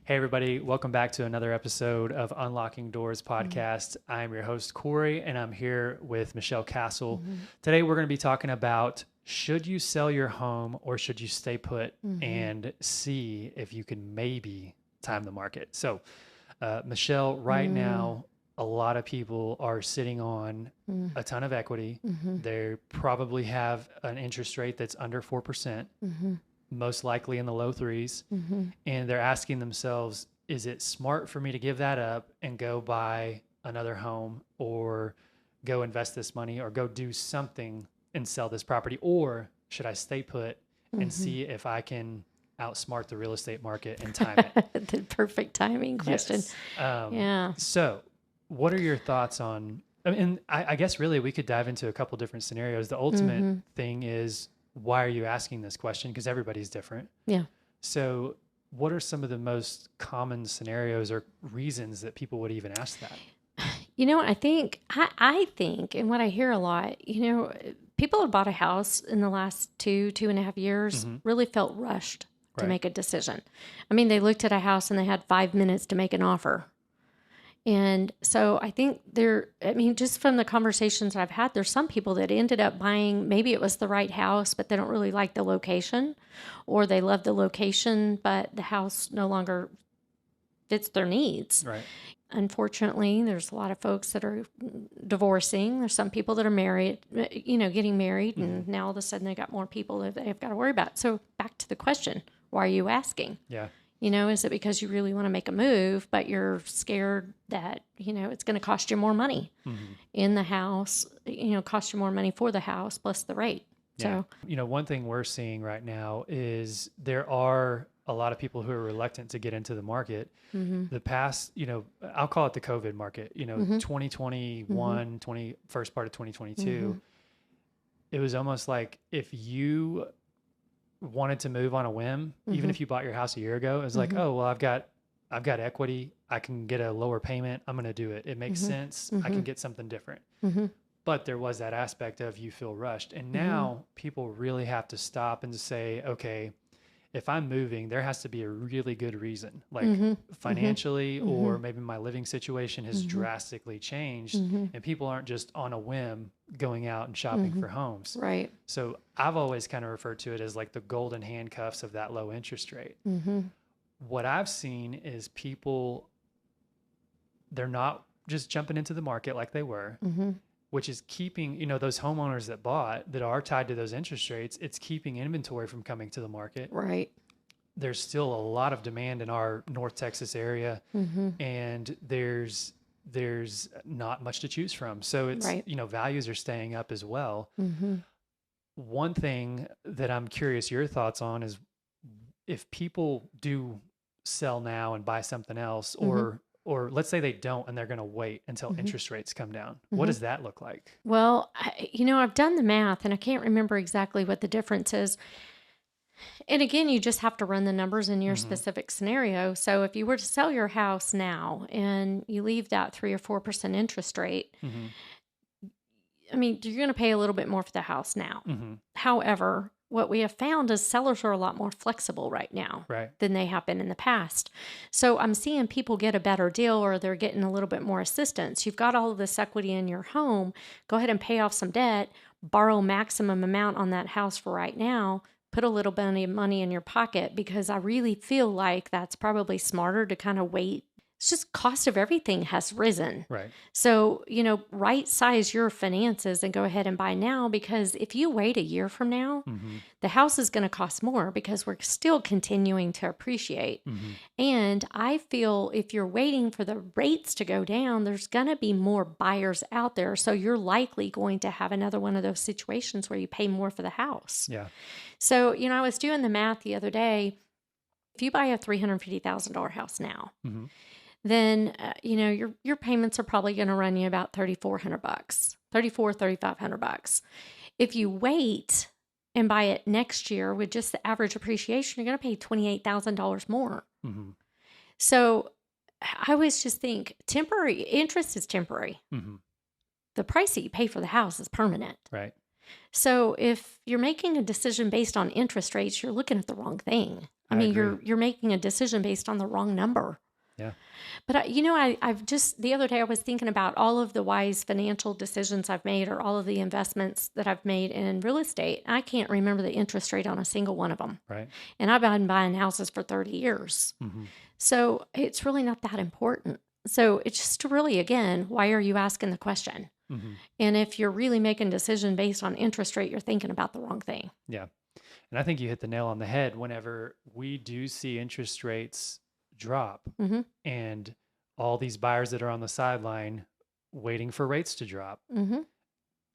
Hey, everybody. Welcome back to another episode of Unlocking Doors Mm-hmm. podcast. I'm your host, Cory, and I'm here with Michelle Castle. Mm-hmm. Today, we're going to be talking about should you sell your home or should you stay put Mm-hmm. and see if you can maybe time the market. So, Michelle, right Mm-hmm. now, a lot of people are sitting on a ton of equity. Mm-hmm. They probably have an interest rate that's under 4%, Mm-hmm. most likely in the low threes. Mm-hmm. And they're asking themselves, is it smart for me to give that up and go buy another home or go invest this money or go do something and sell this property? Or should I stay put and Mm-hmm. see if I can outsmart the real estate market and time it? The perfect timing question. Yes. Yeah. So what are your thoughts on, and I guess really we could dive into a couple different scenarios. The ultimate Mm-hmm. thing is, why are you asking this question? Because everybody's different. Yeah. So what are some of the most common scenarios or reasons that people would even ask that? I think, and what I hear a lot, people have bought a house in the last 2.5 years, Mm-hmm. really felt rushed to Right. make a decision. I mean, they looked at a house and they had 5 minutes to make an offer. And so I think just from the conversations I've had, there's some people that ended up buying, maybe it was the right house, but they don't really like the location, or they love the location, but the house no longer fits their needs. Right. Unfortunately, there's a lot of folks that are divorcing. There's some people that are married, getting married, and now all of a sudden they got more people that they've got to worry about. So back to the question, why are you asking? Yeah. Is it because you really want to make a move, but you're scared that, it's going to cost you more money in the house, cost you more money for the house plus the rate. Yeah. So, One thing we're seeing right now is there are a lot of people who are reluctant to get into the market. The past, I'll call it the COVID market, 2021, first part of 2022, it was almost like if you wanted to move on a whim, even if you bought your house a year ago, it was like, oh, well, I've got equity. I can get a lower payment. I'm going to do it. It makes sense. I can get something different. But there was that aspect of you feel rushed. And now people really have to stop and say, okay, if I'm moving, there has to be a really good reason, like financially, or maybe my living situation has drastically changed and people aren't just on a whim going out and shopping for homes. right. So I've always kind of referred to it as like the golden handcuffs of that low interest rate. What I've seen is people, they're not just jumping into the market like they were, which is keeping, those homeowners that bought that are tied to those interest rates, it's keeping inventory from coming to the market. Right. There's still a lot of demand in our North Texas area, and there's not much to choose from. So it's, Right. Values are staying up as well. One thing that I'm curious your thoughts on is if people do sell now and buy something else, or let's say they don't and they're going to wait until interest rates come down. What does that look like? Well, I've done the math and I can't remember exactly what the difference is. And again, you just have to run the numbers in your specific scenario. So if you were to sell your house now and you leave that 3 or 4% interest rate, I mean, you're going to pay a little bit more for the house now. However, what we have found is sellers are a lot more flexible right now than they have been in the past. So I'm seeing people get a better deal or they're getting a little bit more assistance. You've got all of this equity in your home. Go ahead and pay off some debt, borrow maximum amount on that house for right now, put a little bit of money in your pocket, because I really feel like that's probably smarter to kind of wait. It's just cost of everything has risen. Right. So, right size your finances and go ahead and buy now, because if you wait a year from now, the house is going to cost more because we're still continuing to appreciate. And I feel if you're waiting for the rates to go down, there's going to be more buyers out there. So you're likely going to have another one of those situations where you pay more for the house. Yeah. So, I was doing the math the other day. If you buy a $350,000 house now, then, your payments are probably going to run you about $3,400, $3,500. If you wait and buy it next year with just the average appreciation, you're going to pay $28,000 more. So I always just think temporary interest is temporary. The price that you pay for the house is permanent. Right. So if you're making a decision based on interest rates, you're looking at the wrong thing. I mean, you're making a decision based on the wrong number. Yeah. But I've just, the other day I was thinking about all of the wise financial decisions I've made, or all of the investments that I've made in real estate. I can't remember the interest rate on a single one of them. Right. And I've been buying houses for 30 years. Mm-hmm. So it's really not that important. So it's just really, again, why are you asking the question? Mm-hmm. And if you're really making a decision based on interest rate, you're thinking about the wrong thing. Yeah. And I think you hit the nail on the head. Whenever we do see interest rates drop, Mm-hmm. and all these buyers that are on the sideline waiting for rates to drop, Mm-hmm.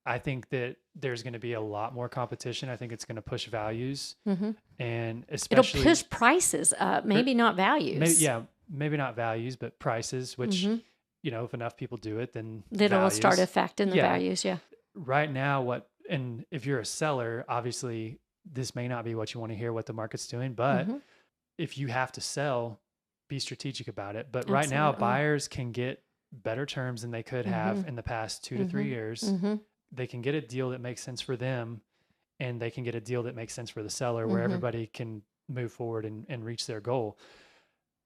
I think that there's going to be a lot more competition. I think it's going to push values, Mm-hmm. and especially it'll push prices up, maybe not values. Maybe not values, but prices, which, Mm-hmm. If enough people do it, then It'll values. start affecting the values. Yeah. Right now, and if you're a seller, obviously this may not be what you want to hear what the market's doing, but Mm-hmm. if you have to sell, be strategic about it. But right now, buyers can get better terms than they could have in the past 2 to 3 years. Mm-hmm. They can get a deal that makes sense for them, and they can get a deal that makes sense for the seller, where everybody can move forward and reach their goal.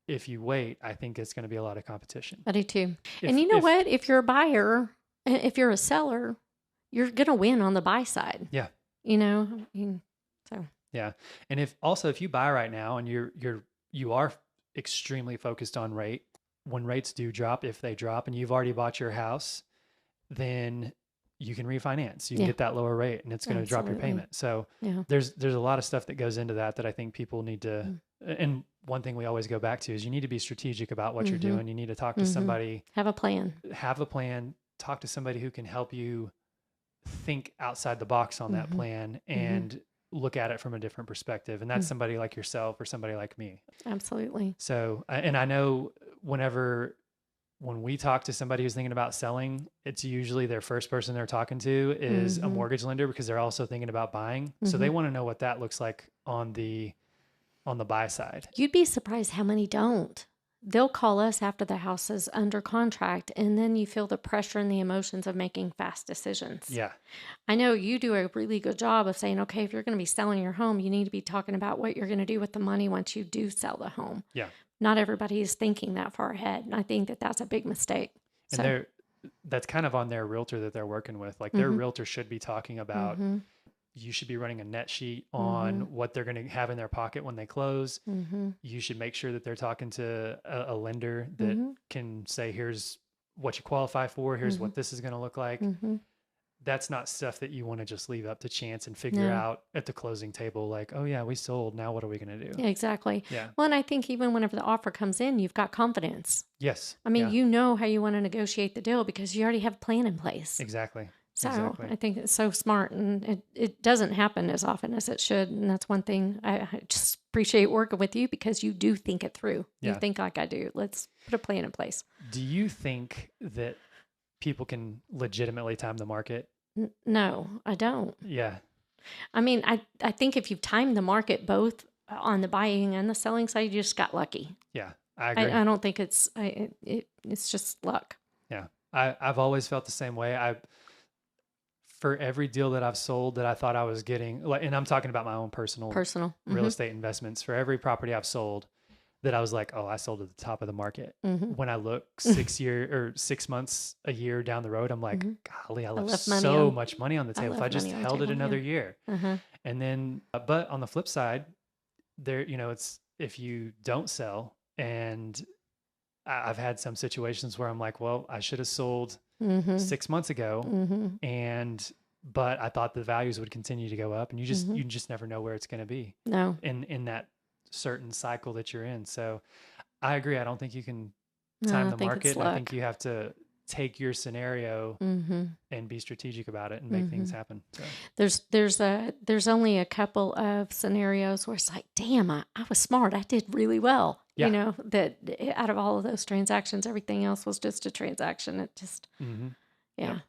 If you wait, I think it's going to be a lot of competition. I do too. And you know what? If you're a buyer, if you're a seller, you're going to win on the buy side. Yeah. So. Yeah. And if you buy right now and you are extremely focused on rate, when rates do drop, if they drop and you've already bought your house, then you can refinance. You can get that lower rate, and it's going to drop your payment. So there's a lot of stuff that goes into that I think people need to, and one thing we always go back to is you need to be strategic about what you're doing. You need to talk to somebody, have a plan, talk to somebody who can help you think outside the box on that plan and look at it from a different perspective. And that's somebody like yourself or somebody like me. Absolutely. So, and I know when we talk to somebody who's thinking about selling, it's usually their first person they're talking to is a mortgage lender, because they're also thinking about buying. So they want to know what that looks like on the buy side. You'd be surprised how many don't. They'll call us after the house is under contract, and then you feel the pressure and the emotions of making fast decisions. Yeah. I know you do a really good job of saying, okay, if you're going to be selling your home, you need to be talking about what you're going to do with the money once you do sell the home. Yeah. Not everybody is thinking that far ahead. And I think that that's a big mistake. And that's kind of on their realtor that they're working with. Like their realtor should be talking about, you should be running a net sheet on what they're going to have in their pocket when they close. You should make sure that they're talking to a lender that can say, here's what you qualify for. Here's what this is going to look like. That's not stuff that you want to just leave up to chance and figure out at the closing table. Like, oh yeah, we sold. Now what are we going to do? Yeah, exactly. Yeah. Well, and I think even whenever the offer comes in, you've got confidence. Yes. I mean, you know how you want to negotiate the deal because you already have a plan in place. Exactly. So I think it's so smart, and it doesn't happen as often as it should. And that's one thing I just appreciate working with you, because you do think it through. You think like I do. Let's put a plan in place. Do you think that people can legitimately time the market? No, I don't. Yeah. I mean, I think if you've timed the market both on the buying and the selling side, you just got lucky. Yeah, I agree. I don't think it's just luck. Yeah. I've always felt the same way. For every deal that I've sold that I thought I was getting, and I'm talking about my own personal real estate investments, for every property I've sold that I was like, oh, I sold at the top of the market. When I look 6 months, a year down the road, I'm like, golly, I left so much money on the table. If I just held it another year. And then, but on the flip side, it's if you don't sell, and I've had some situations where I'm like, well, I should have sold 6 months ago, but I thought the values would continue to go up, and you just never know where it's going to be. No. In that certain cycle that you're in. So I agree. I don't think you can time the market. I think you have to take your scenario and be strategic about it and make things happen. So. There's only a couple of scenarios where it's like, damn, I was smart. I did really well. Yeah. That out of all of those transactions, everything else was just a transaction. It just, yeah.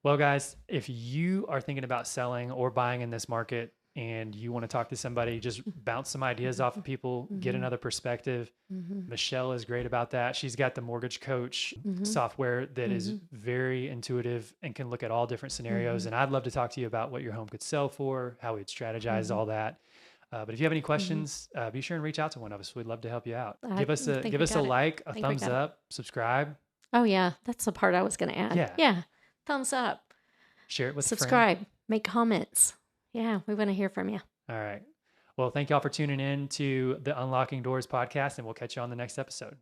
Well, guys, if you are thinking about selling or buying in this market, and you want to talk to somebody, just bounce some ideas off of people, get another perspective. Michelle is great about that. She's got the Mortgage Coach software that is very intuitive and can look at all different scenarios. And I'd love to talk to you about what your home could sell for, how we'd strategize all that. But if you have any questions, be sure and reach out to one of us. We'd love to help you out. I Give us a think we got it. like, a I think we thumbs got it. up, subscribe, Oh, yeah. That's the part I was going to add. Yeah. Yeah. Thumbs up. share it with a friend. Subscribe. Make comments. Yeah. We want to hear from you. All right. Well, thank y'all for tuning in to the Unlocking Doors podcast, and we'll catch you on the next episode.